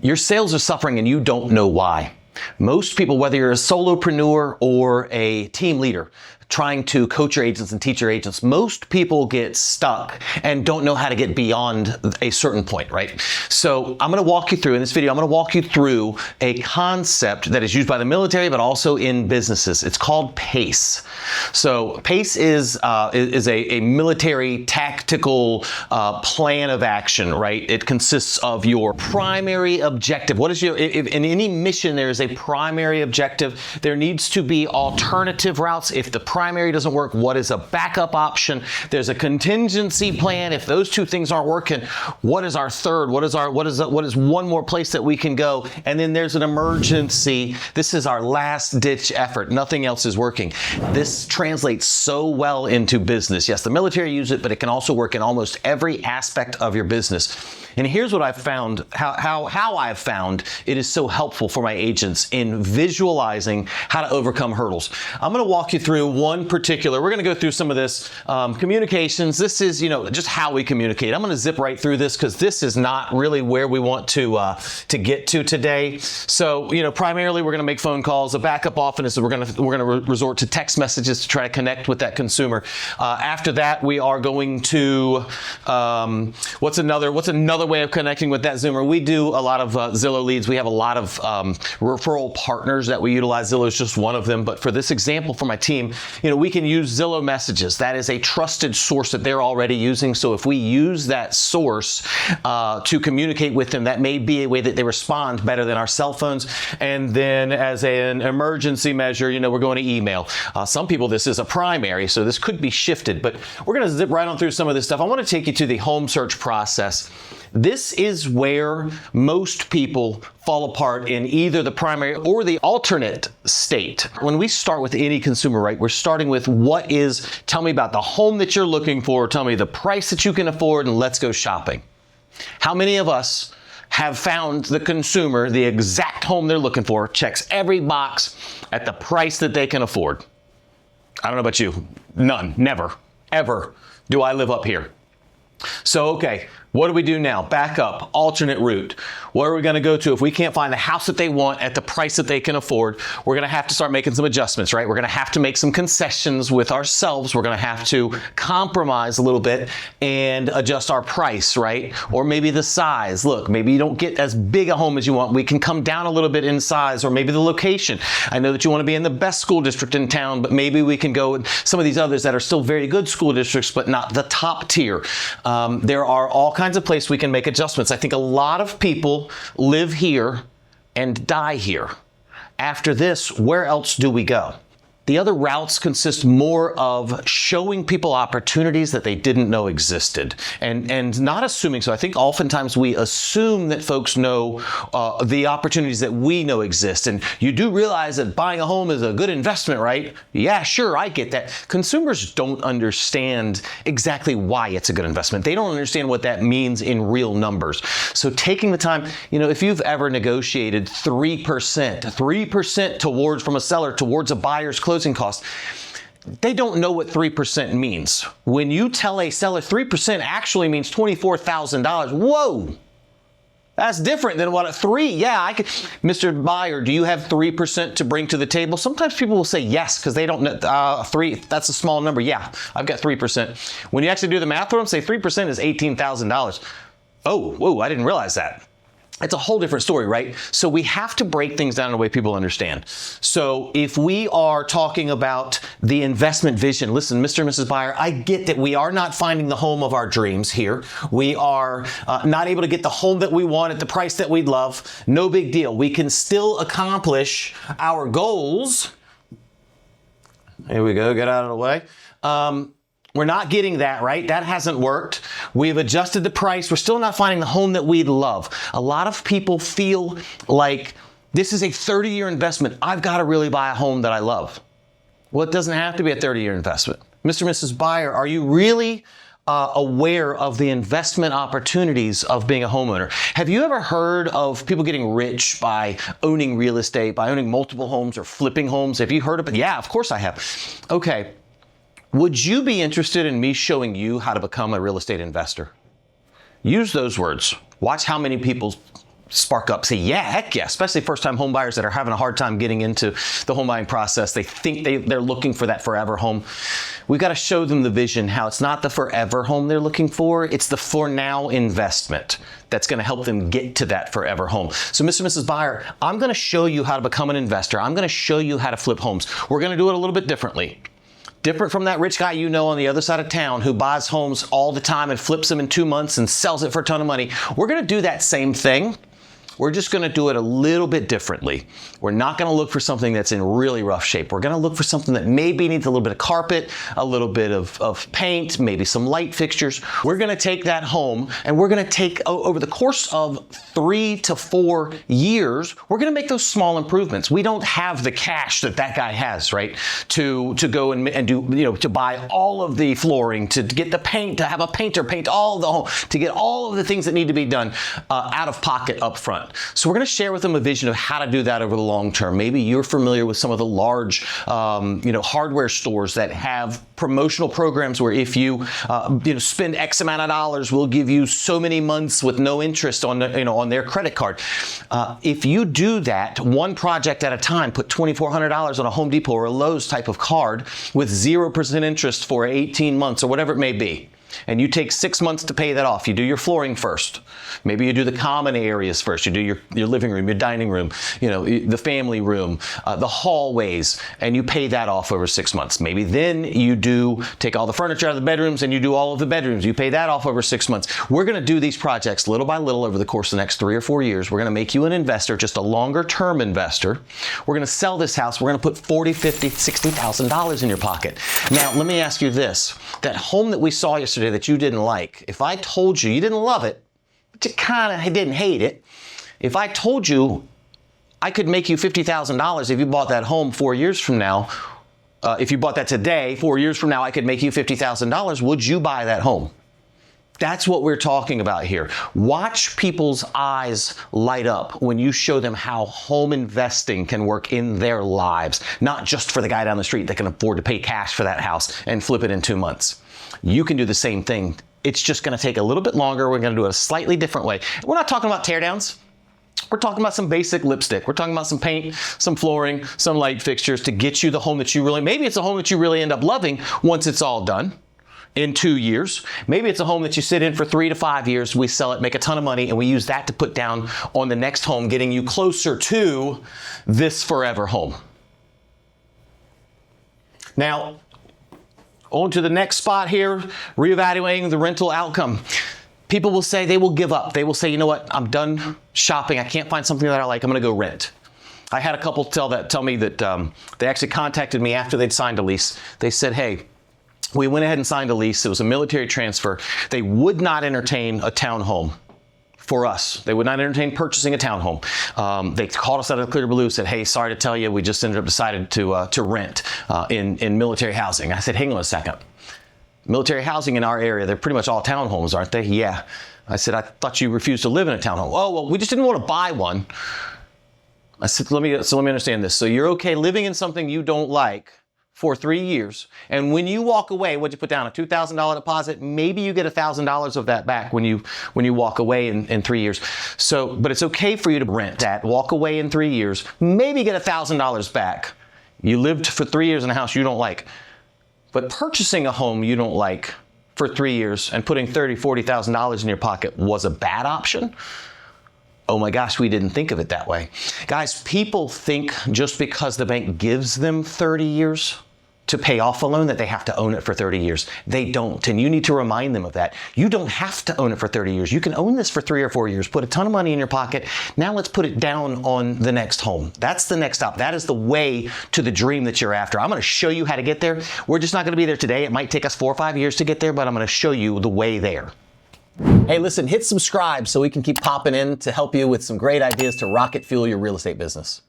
Your sales are suffering and you don't know why. Most people, whether you're a solopreneur or a team leader, trying to coach your agents and teach your agents, most people get stuck and don't know how to get beyond a certain point, right? So I'm going to walk you through, in this video, I'm going to walk you through a concept that is used by the military, but also in businesses. It's called PACE. So PACE is a military tactical plan of action, right? It consists of your primary objective. What is your, if in any mission there is a primary objective, there needs to be alternative routes. If the primary doesn't work, what is a backup option? There's a contingency plan. If those two things aren't working, what is our third? What is one more place that we can go? And then there's an emergency. This is our last ditch effort. Nothing else is working. This translates so well into business. Yes, the military uses it, but it can also work in almost every aspect of your business. And here's what I've found, how I've found it is so helpful for my agents in visualizing how to overcome hurdles. I'm going to walk you through one particular, we're going to go through some of this, communications. This is, just how we communicate. I'm going to zip right through this because this is not really where we want to get to today. So, primarily we're going to make phone calls. A backup often is we're going to resort to text messages to try to connect with that consumer. After that, we are going to, what's another way of connecting with that Zoomer? We do a lot of Zillow leads. We have a lot of referral partners that we utilize. Zillow is just one of them. But for this example for my team, we can use Zillow messages. That is a trusted source that they're already using. So if we use that source to communicate with them, that may be a way that they respond better than our cell phones. And then as an emergency measure, we're going to email. Some people, this is a primary, so this could be shifted, but we're going to zip right on through some of this stuff. I want to take you to the home search process. This is where most people fall apart in either the primary or the alternate state. When we start with any consumer, right, we're starting with tell me about the home that you're looking for, tell me the price that you can afford, and let's go shopping. How many of us have found the consumer, the exact home they're looking for, checks every box at the price that they can afford? I don't know about you. None. Never. Ever do I live up here. So, okay, what do we do now? Back up, alternate route. Where are we going to go to if we can't find the house that they want at the price that they can afford? We're going to have to start making some adjustments, right? We're going to have to make some concessions with ourselves. We're going to have to compromise a little bit and adjust our price, right? Or maybe the size. Look, maybe you don't get as big a home as you want. We can come down a little bit in size, or maybe the location. I know that you want to be in the best school district in town, but maybe we can go in some of these others that are still very good school districts, but not the top tier. There are all kinds of places we can make adjustments. I think a lot of people live here and die here. After this, where else do we go? The other routes consist more of showing people opportunities that they didn't know existed and not assuming. So I think oftentimes we assume that folks know the opportunities that we know exist. And you do realize that buying a home is a good investment, right? Yeah, sure, I get that. Consumers don't understand exactly why it's a good investment. They don't understand what that means in real numbers. So taking the time, if you've ever negotiated 3% towards from a seller towards a buyer's closing cost, they don't know what 3% means. When you tell a seller 3% actually means $24,000, whoa, that's different than what a 3. Yeah, I could. Mr. Buyer, do you have 3% to bring to the table? Sometimes people will say yes because they don't know 3. That's a small number. Yeah, I've got 3%. When you actually do the math for them, say 3% is $18,000. Oh, whoa, I didn't realize that. It's a whole different story, right? So we have to break things down in a way people understand. So if we are talking about the investment vision, listen, Mr. and Mrs. Buyer, I get that we are not finding the home of our dreams here. We are not able to get the home that we want at the price that we'd love. No big deal. We can still accomplish our goals. Here we go. Get out of the way. We're not getting that, right? That hasn't worked. We've adjusted the price. We're still not finding the home that we'd love. A lot of people feel like this is a 30-year investment. I've got to really buy a home that I love. Well, it doesn't have to be a 30-year investment. Mr. and Mrs. Buyer, are you really aware of the investment opportunities of being a homeowner? Have you ever heard of people getting rich by owning real estate, by owning multiple homes or flipping homes? Have you heard of it? Yeah, of course I have. Okay. Would you be interested in me showing you how to become a real estate investor? Use those words. Watch how many people spark up, say, yeah, heck yeah, especially first-time home buyers that are having a hard time getting into the home buying process. They think they're looking for that forever home. We've got to show them the vision, how it's not the forever home they're looking for, it's the for now investment that's going to help them get to that forever home. So Mr. and Mrs. Buyer, I'm going to show you how to become an investor. I'm going to show you how to flip homes. We're going to do it a little bit differently. Different from that rich guy you know on the other side of town who buys homes all the time and flips them in 2 months and sells it for a ton of money. We're going to do that same thing. We're just going to do it a little bit differently. We're not going to look for something that's in really rough shape. We're going to look for something that maybe needs a little bit of carpet, a little bit of paint, maybe some light fixtures. We're going to take that home and we're going to take, over the course of 3 to 4 years, we're going to make those small improvements. We don't have the cash that guy has, right? To go and do, to buy all of the flooring, to get the paint, to have a painter paint all the home, to get all of the things that need to be done out of pocket up front. So we're going to share with them a vision of how to do that over the long term. Maybe you're familiar with some of the large, hardware stores that have promotional programs where if you, spend X amount of dollars, we'll give you so many months with no interest on, on their credit card. If you do that one project at a time, put $2,400 on a Home Depot or a Lowe's type of card with 0% interest for 18 months or whatever it may be, and you take 6 months to pay that off. You do your flooring first. Maybe you do the common areas first. You do your living room, your dining room, the family room, the hallways, and you pay that off over 6 months. Maybe then you take all the furniture out of the bedrooms and you do all of the bedrooms. You pay that off over 6 months. We're going to do these projects little by little over the course of the next 3 or 4 years. We're going to make you an investor, just a longer term investor. We're going to sell this house. We're going to put $40,000, $50,000, $60,000 in your pocket. Now, let me ask you this. That home that we saw yesterday that you didn't like, if I told you didn't love it, but you kind of didn't hate it, if I told you I could make you $50,000 if you bought that home 4 years from now, if you bought that today, 4 years from now, I could make you $50,000, would you buy that home? That's what we're talking about here. Watch people's eyes light up when you show them how home investing can work in their lives, not just for the guy down the street that can afford to pay cash for that house and flip it in 2 months. You can do the same thing. It's just going to take a little bit longer. We're going to do it a slightly different way. We're not talking about teardowns. We're talking about some basic lipstick. We're talking about some paint, some flooring, some light fixtures to get you the home that maybe it's a home that you really end up loving once it's all done in 2 years. Maybe it's a home that you sit in for 3 to 5 years. We sell it, make a ton of money, and we use that to put down on the next home, getting you closer to this forever home. Now, on to the next spot here, reevaluating the rental outcome. People will say they will give up. They will say, you know what, I'm done shopping. I can't find something that I like. I'm going to go rent. I had a couple tell me that they actually contacted me after they'd signed a lease. They said, hey, we went ahead and signed a lease. It was a military transfer. They would not entertain a townhome for us. They would not entertain purchasing a townhome. They called us out of the clear blue, said, hey, sorry to tell you, we just ended up decided to rent in military housing. I said, hang on a second. Military housing in our area, they're pretty much all townhomes, aren't they? Yeah. I said, I thought you refused to live in a townhome. Oh, well, we just didn't want to buy one. I said, let me understand this. So you're okay living in something you don't like for 3 years, and when you walk away, what'd you put down, a $2,000 deposit? Maybe you get $1,000 of that back when you walk away in 3 years. So, but it's okay for you to rent that, walk away in 3 years, maybe get $1,000 back. You lived for 3 years in a house you don't like, but purchasing a home you don't like for 3 years and putting $30,000, $40,000 in your pocket was a bad option. Oh my gosh, we didn't think of it that way. Guys, people think just because the bank gives them 30 years to pay off a loan that they have to own it for 30 years. They don't, and you need to remind them of that. You don't have to own it for 30 years. You can own this for 3 or 4 years, put a ton of money in your pocket. Now let's put it down on the next home. That's the next stop. That is the way to the dream that you're after. I'm going to show you how to get there. We're just not going to be there today. It might take us 4 or 5 years to get there, but I'm going to show you the way there. Hey, listen, hit subscribe so we can keep popping in to help you with some great ideas to rocket fuel your real estate business.